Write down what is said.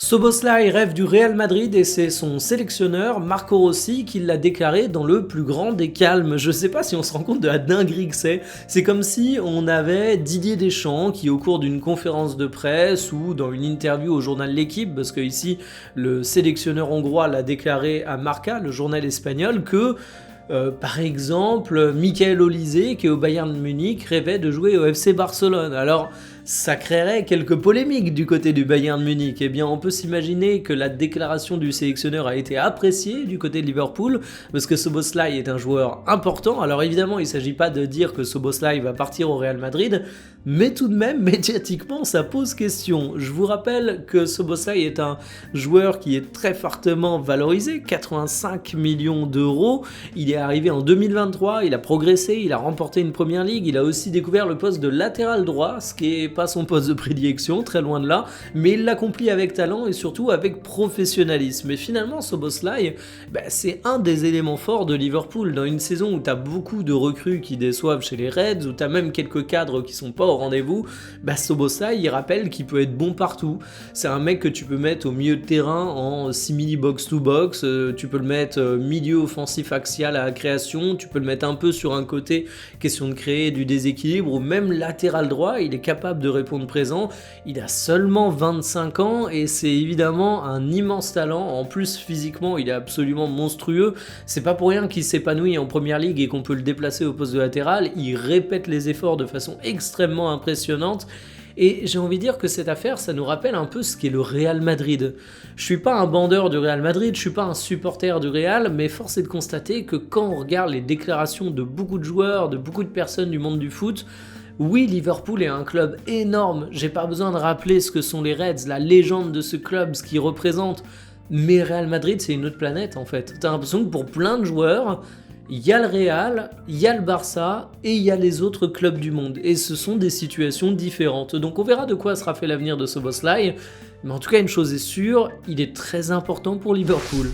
Szoboszlai rêve du Real Madrid et c'est son sélectionneur Marco Rossi qui l'a déclaré dans le plus grand des calmes. Je sais pas si on se rend compte de la dinguerie que c'est. C'est comme si on avait Didier Deschamps qui au cours d'une conférence de presse ou dans une interview au journal L'Équipe, parce que ici le sélectionneur hongrois l'a déclaré à Marca, le journal espagnol, que par exemple, Michael Olise, qui est au Bayern de Munich, rêvait de jouer au FC Barcelone. Alors, ça créerait quelques polémiques du côté du Bayern de Munich. Eh bien, on peut s'imaginer que la déclaration du sélectionneur a été appréciée du côté de Liverpool, parce que Szoboszlai est un joueur important. Alors évidemment, il ne s'agit pas de dire que Szoboszlai va partir au Real Madrid, mais tout de même, médiatiquement, ça pose question. Je vous rappelle que Szoboszlai est un joueur qui est très fortement valorisé, 85 millions d'euros. Il est arrivé en 2023, il a progressé, il a remporté une première ligue, il a aussi découvert le poste de latéral droit, ce qui est pas son poste de prédilection, très loin de là, mais il l'accomplit avec talent et surtout avec professionnalisme. Et finalement, Szoboszlai, c'est un des éléments forts de Liverpool, dans une saison où tu as beaucoup de recrues qui déçoivent chez les Reds, où tu as même quelques cadres qui sont pas au rendez-vous. Szoboszlai, il rappelle qu'il peut être bon partout. C'est un mec que tu peux mettre au milieu de terrain en simili box-to-box, tu peux le mettre milieu offensif axial à la création, tu peux le mettre un peu sur un côté, question de créer du déséquilibre, ou même latéral droit, il est capable de répondre présent. Il a seulement 25 ans et c'est évidemment un immense talent. En plus, physiquement, il est absolument monstrueux. C'est pas pour rien qu'il s'épanouit en première ligue et qu'on peut le déplacer au poste de latéral. Il répète les efforts de façon extrêmement impressionnante. Et j'ai envie de dire que cette affaire, ça nous rappelle un peu ce qu'est le Real Madrid. Je suis pas un bandeur du Real Madrid, je suis pas un supporter du Real, mais force est de constater que quand on regarde les déclarations de beaucoup de joueurs, de beaucoup de personnes du monde du foot, oui, Liverpool est un club énorme, j'ai pas besoin de rappeler ce que sont les Reds, la légende de ce club, ce qu'ils représentent, mais Real Madrid c'est une autre planète en fait. T'as l'impression que pour plein de joueurs, il y a le Real, il y a le Barça et il y a les autres clubs du monde. Et ce sont des situations différentes. Donc on verra de quoi sera fait l'avenir de Szoboszlai, mais en tout cas une chose est sûre, il est très important pour Liverpool.